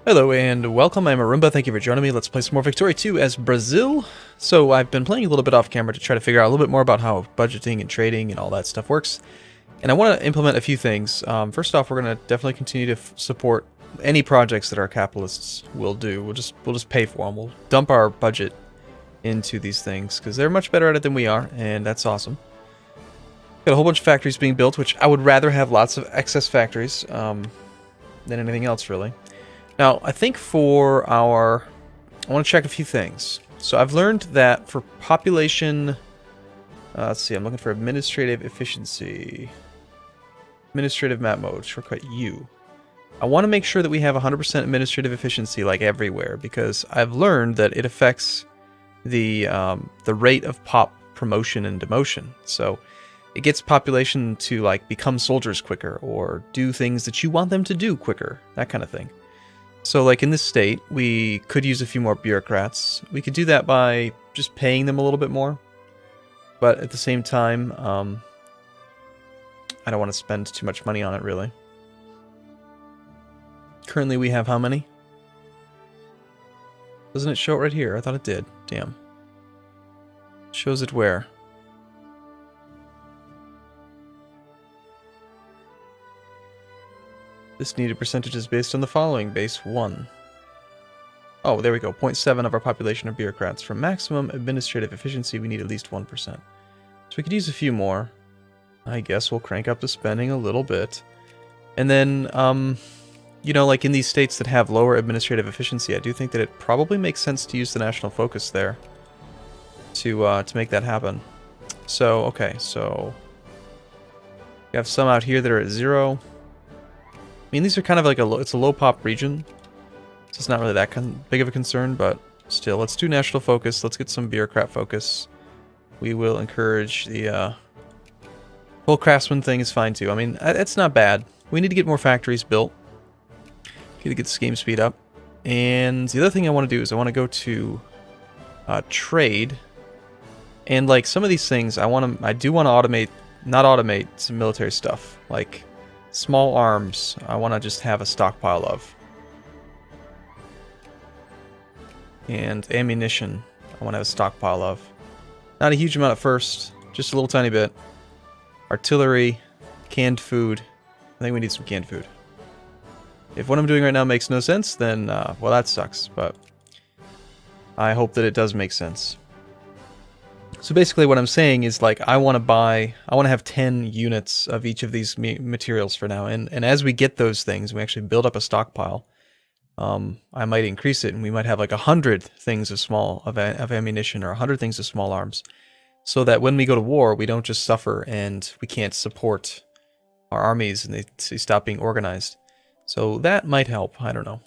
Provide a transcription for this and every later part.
Hello and welcome, I'm Arumba, thank you for joining me. Let's play some more Victoria 2 as Brazil. So I've been playing a little bit off camera to try to figure out a little bit more about how budgeting and trading and all that stuff works. And I want to implement a few things. First off, we're going to definitely continue to support any projects that our capitalists will do. We'll just pay for them. We'll dump our budget into these things because they're much better at it than we are, and that's awesome. Got a whole bunch of factories being built, which I would rather have lots of excess factories than anything else, really. Now, I think for our... I want to check a few things. So I've learned that for population... let's see, I'm looking for administrative efficiency. Administrative map mode, shortcut U. I want to make sure that we have 100% administrative efficiency like everywhere, because I've learned that it affects the rate of pop promotion and demotion. So it gets population to like become soldiers quicker, or do things that you want them to do quicker, that kind of thing. So like in this state, we could use a few more bureaucrats. We could do that by just paying them a little bit more. But at the same time, I don't want to spend too much money on it, really. Currently we have how many? Doesn't it show it right here? I thought it did. Damn. Shows it where? This needed percentage is based on the following. Base 1. Oh, there we go. 0.7 of our population are bureaucrats. For maximum administrative efficiency, we need at least 1%. So we could use a few more. I guess we'll crank up the spending a little bit. And then, you know, like in these states that have lower administrative efficiency, I do think that it probably makes sense to use the national focus there to make that happen. So, okay, so we have some out here that are at 0. I mean, these are kind of like it's a low pop region, so it's not really that big of a concern, but still, let's do national focus. Let's get some bureaucrat focus. We will encourage the whole craftsman thing is fine too. I mean, it's not bad. We need to get more factories built. Need to get this game speed up. And the other thing I want to do is I want to go to trade, and like some of these things, I do want to automate, not automate some military stuff like. Small arms, I want to just have a stockpile of. And ammunition, I want to have a stockpile of. Not a huge amount at first, just a little tiny bit. Artillery, canned food. I think we need some canned food. If what I'm doing right now makes no sense, then, well, that sucks, but I hope that it does make sense. So basically what I'm saying is, like, I want to have 10 units of each of these materials for now, and as we get those things, we actually build up a stockpile. I might increase it, and we might have like 100 things of ammunition, or 100 things of small arms, so that when we go to war, we don't just suffer and we can't support our armies and they stop being organized. So that might help, I don't know.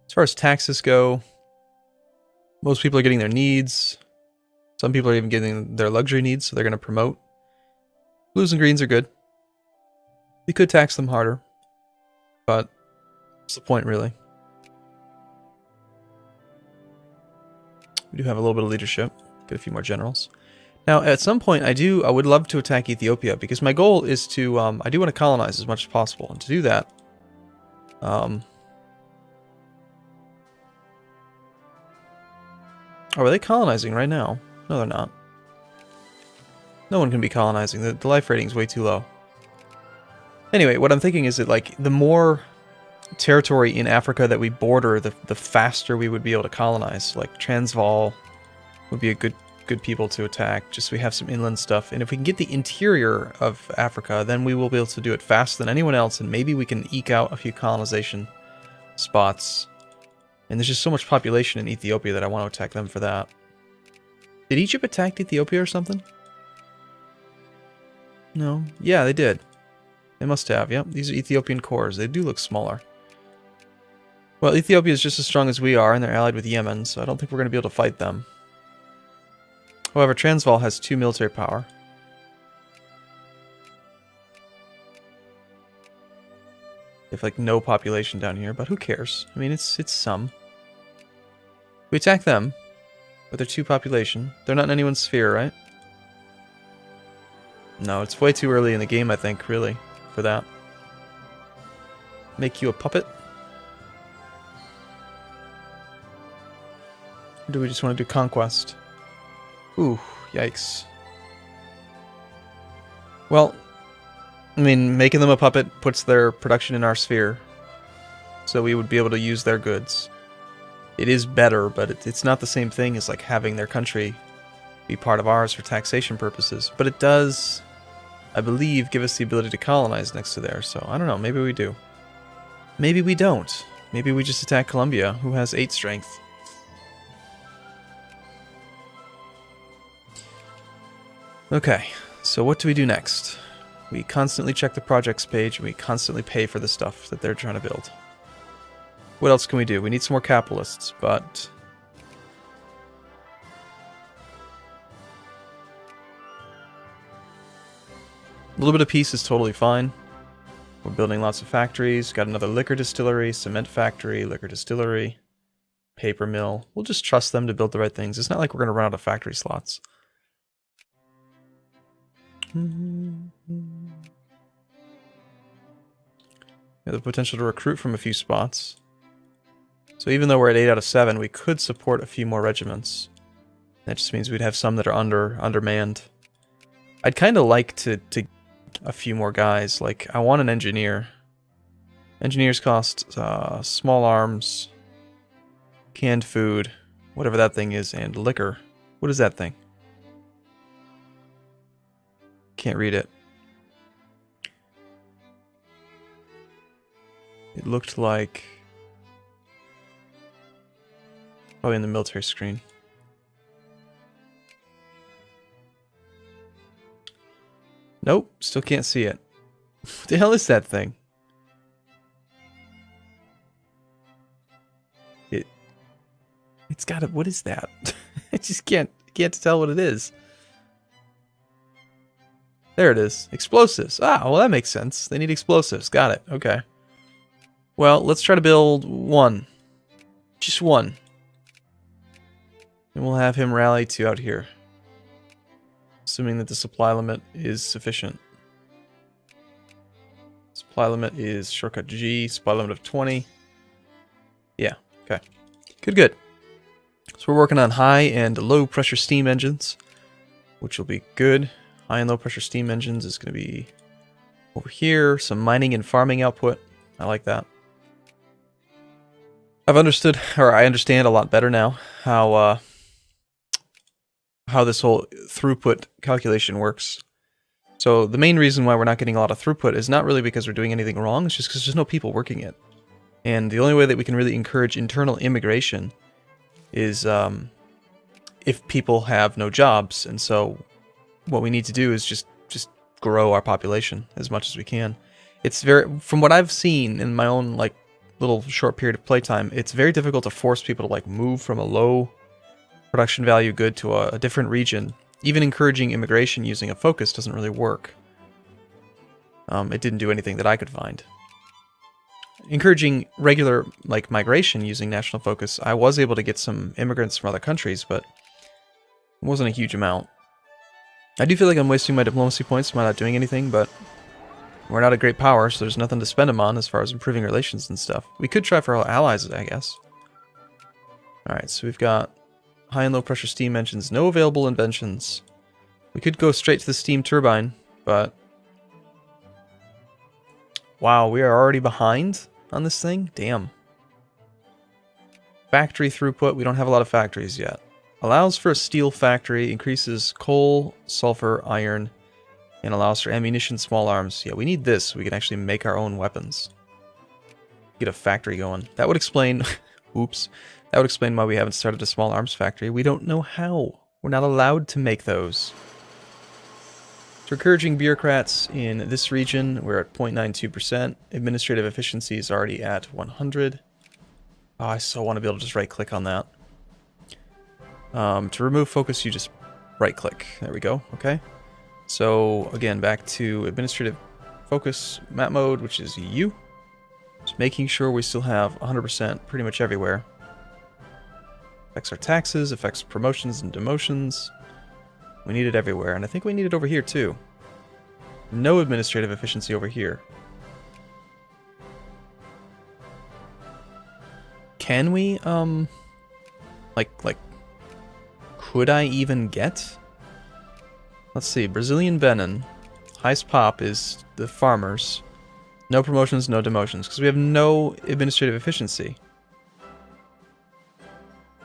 As far as taxes go, most people are getting their needs. Some people are even getting their luxury needs, so they're going to promote. Blues and greens are good. We could tax them harder, but what's the point, really? We do have a little bit of leadership. Get a few more generals. Now, at some point, I would love to attack Ethiopia, because my goal is to, I do want to colonize as much as possible, and to do that, oh, are they colonizing right now? No, they're not. No one can be colonizing. The life rating is way too low. Anyway, what I'm thinking is that, like, the more territory in Africa that we border, the faster we would be able to colonize. Like, Transvaal would be a good people to attack, just so we have some inland stuff. And if we can get the interior of Africa, then we will be able to do it faster than anyone else, and maybe we can eke out a few colonization spots. And there's just so much population in Ethiopia that I want to attack them for that. Did Egypt attack Ethiopia or something? No. Yeah, they did. They must have, yep. These are Ethiopian cores. They do look smaller. Well, Ethiopia is just as strong as we are, and they're allied with Yemen, so I don't think we're going to be able to fight them. However, Transvaal has 2 military power. They have, like, no population down here, but who cares? I mean, it's some. We attack them, but they're 2 population. They're not in anyone's sphere, right? No, it's way too early in the game, I think, really, for that. Make you a puppet? Or do we just want to do conquest? Ooh, yikes. Well, I mean, making them a puppet puts their production in our sphere. So we would be able to use their goods. It is better, but it's not the same thing as like having their country be part of ours for taxation purposes. But it does, I believe, give us the ability to colonize next to there. So I don't know, maybe we do. Maybe we don't. Maybe we just attack Colombia, who has 8 strength. Okay, so what do we do next? We constantly check the projects page, and we constantly pay for the stuff that they're trying to build. What else can we do? We need some more capitalists, but... a little bit of peace is totally fine. We're building lots of factories. Got another liquor distillery, cement factory, liquor distillery, paper mill. We'll just trust them to build the right things. It's not like we're going to run out of factory slots. We have the potential to recruit from a few spots. So even though we're at 8 out of 7, we could support a few more regiments. That just means we'd have some that are undermanned. I'd kind of like to a few more guys. Like, I want an engineer. Engineers cost small arms, canned food, whatever that thing is, and liquor. What is that thing? Can't read it. It looked like... probably in the military screen. Nope, still can't see it. What the hell is that thing? It's got a... what is that? I just can't tell what it is. There it is. Explosives. Ah, well that makes sense. They need explosives. Got it. Okay. Well, let's try to build one. Just one. And we'll have him rally to out here. Assuming that the supply limit is sufficient. Supply limit is shortcut G, supply limit of 20. Yeah, okay. Good. So we're working on high and low pressure steam engines, which will be good. High and low pressure steam engines is going to be over here. Some mining and farming output. I like that. I understand a lot better now how this whole throughput calculation works. So the main reason why we're not getting a lot of throughput is not really because we're doing anything wrong, it's just because there's no people working it. And the only way that we can really encourage internal immigration is if people have no jobs. And so what we need to do is just grow our population as much as we can. It's from what I've seen in my own like little short period of playtime, it's very difficult to force people to like move from a low production value good to a different region. Even encouraging immigration using a focus doesn't really work. It didn't do anything that I could find. Encouraging regular like migration using national focus, I was able to get some immigrants from other countries, but it wasn't a huge amount. I do feel like I'm wasting my diplomacy points by not doing anything, but we're not a great power, so there's nothing to spend them on as far as improving relations and stuff. We could try for our allies, I guess. Alright, so we've got high and low pressure steam engines, no available inventions. We could go straight to the steam turbine, but... wow, we are already behind on this thing? Damn. Factory throughput, we don't have a lot of factories yet. Allows for a steel factory, increases coal, sulfur, iron, and allows for ammunition, small arms. Yeah, we need this so we can actually make our own weapons. Get a factory going. That would explain... oops. That would explain why we haven't started a small arms factory. We don't know how. We're not allowed to make those. So encouraging bureaucrats in this region, we're at 0.92%. Administrative efficiency is already at 100. Oh, I so want to be able to just right-click on that. To remove focus, you just right-click. There we go. Okay. So, again, back to administrative focus map mode, which is U. Just making sure we still have 100% pretty much everywhere. Affects our taxes, affects promotions and demotions. We need it everywhere, and I think we need it over here too. No administrative efficiency over here. Can we, like could I even get? Let's see, Brazilian Benin. Highest pop is the farmers. No promotions, no demotions, because we have no administrative efficiency.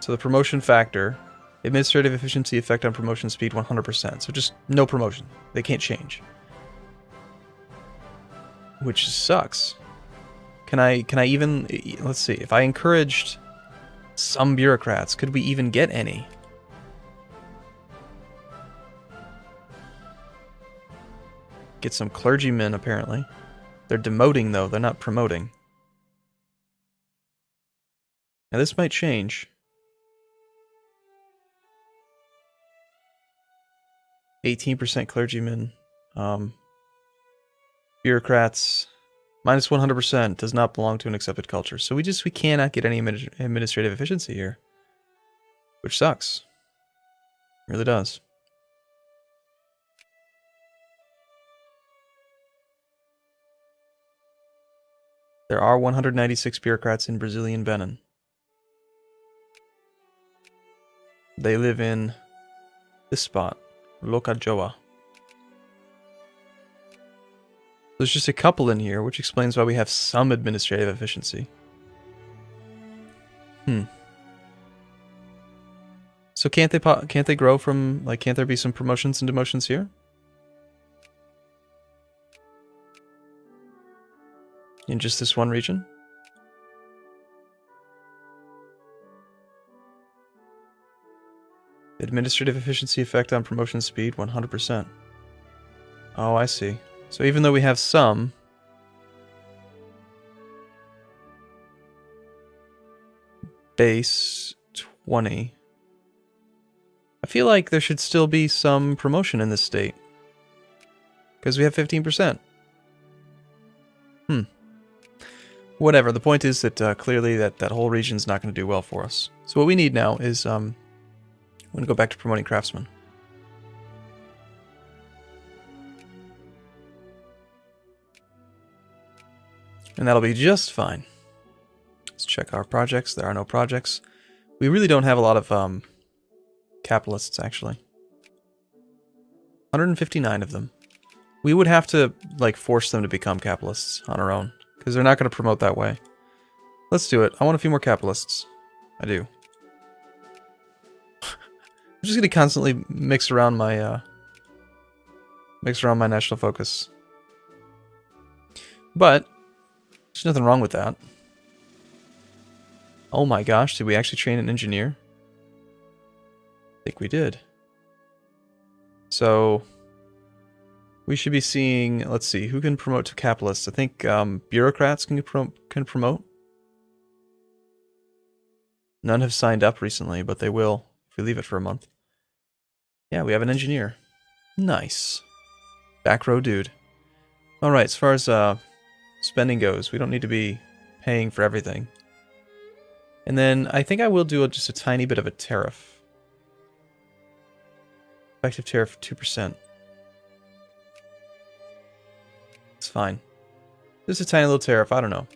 So the promotion factor, administrative efficiency effect on promotion speed 100%. So just no promotion. They can't change. Which sucks. Can I even, let's see, if I encouraged some bureaucrats, could we even get any? Get some clergymen, apparently. They're demoting, though. They're not promoting. Now, this might change. 18% clergymen. Bureaucrats. Minus 100% does not belong to an accepted culture. So we cannot get any administrative efficiency here. Which sucks. It really does. There are 196 bureaucrats in Brazilian Benin. They live in this spot, Locajoa. There's just a couple in here, which explains why we have some administrative efficiency. So can't they grow from, like, can't there be some promotions and demotions here? In just this one region? Administrative efficiency effect on promotion speed, 100%. Oh, I see. So even though we have some... Base 20. I feel like there should still be some promotion in this state. Because we have 15%. Whatever, the point is that clearly that whole region's not going to do well for us. So what we need now is, I'm going to go back to promoting craftsmen. And that'll be just fine. Let's check our projects. There are no projects. We really don't have a lot of capitalists, actually. 159 of them. We would have to, like, force them to become capitalists on our own. Because they're not going to promote that way. Let's do it. I want a few more capitalists. I do. I'm just going to constantly mix around my national focus. But there's nothing wrong with that. Oh my gosh, did we actually train an engineer? I think we did. So we should be seeing, let's see, who can promote to capitalists? I think bureaucrats can promote. None have signed up recently, but they will if we leave it for a month. Yeah, we have an engineer. Nice. Back row dude. Alright, as far as spending goes, we don't need to be paying for everything. And then I think I will do just a tiny bit of a tariff. Effective tariff 2%. It's fine. Just a tiny little tariff, I don't know.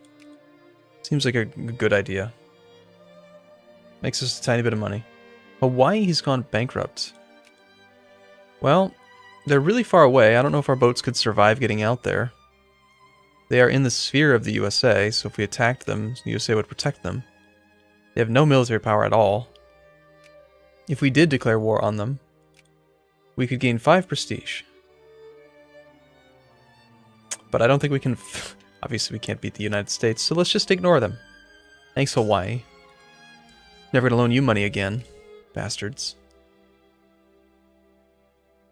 Seems like a good idea. Makes us a tiny bit of money. Hawaii has gone bankrupt. Well, they're really far away. I don't know if our boats could survive getting out there. They are in the sphere of the USA, so if we attacked them, the USA would protect them. They have no military power at all. If we did declare war on them, we could gain 5 prestige. But I don't think we can... Obviously, we can't beat the United States, so let's just ignore them. Thanks, Hawaii. Never gonna loan you money again, bastards.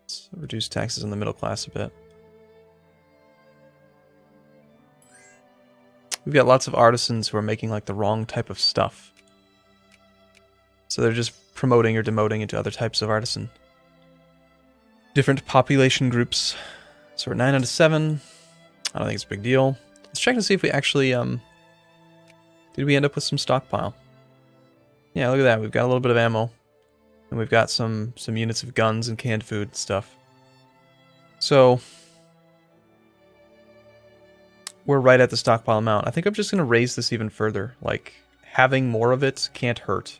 Let's reduce taxes on the middle class a bit. We've got lots of artisans who are making, like, the wrong type of stuff. So they're just promoting or demoting into other types of artisan. Different population groups. So we're 9 out of 7. I don't think it's a big deal. Let's check to see if we actually, did we end up with some stockpile? Yeah, look at that. We've got a little bit of ammo. And we've got some units of guns and canned food and stuff. So we're right at the stockpile amount. I think I'm just going to raise this even further. Like, having more of it can't hurt.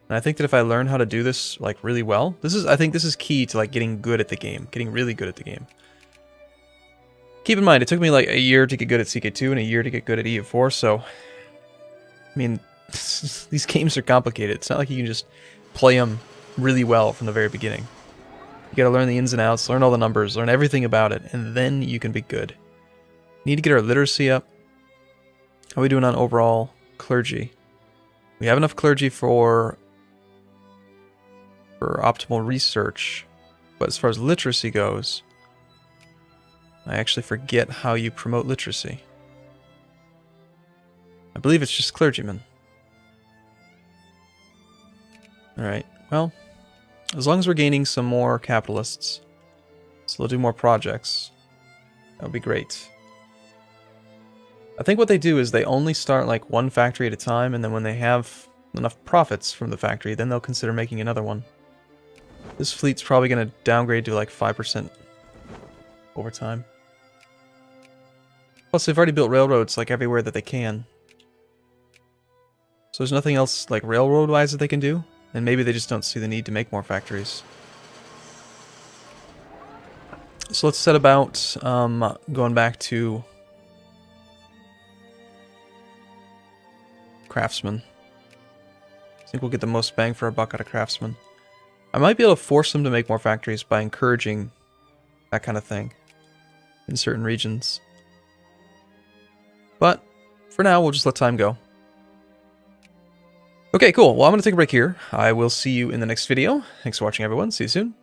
And I think that if I learn how to do this like really well, I think this is key to like getting good at the game, getting really good at the game. Keep in mind, it took me like a year to get good at CK2 and a year to get good at EU4, so I mean, these games are complicated. It's not like you can just play them really well from the very beginning. You gotta learn the ins and outs, learn all the numbers, learn everything about it, and then you can be good. Need to get our literacy up. How are we doing on overall clergy? We have enough clergy for optimal research, but as far as literacy goes, I actually forget how you promote literacy. I believe it's just clergymen. Alright, well, as long as we're gaining some more capitalists, so they'll do more projects, that would be great. I think what they do is they only start like one factory at a time, and then when they have enough profits from the factory, then they'll consider making another one. This fleet's probably going to downgrade to like 5% over time. Plus, they've already built railroads like everywhere that they can. So there's nothing else like railroad-wise that they can do, and maybe they just don't see the need to make more factories. So let's set about going back to craftsmen. I think we'll get the most bang for our buck out of craftsmen. I might be able to force them to make more factories by encouraging that kind of thing in certain regions. But for now, we'll just let time go. Okay, cool. Well, I'm going to take a break here. I will see you in the next video. Thanks for watching, everyone. See you soon.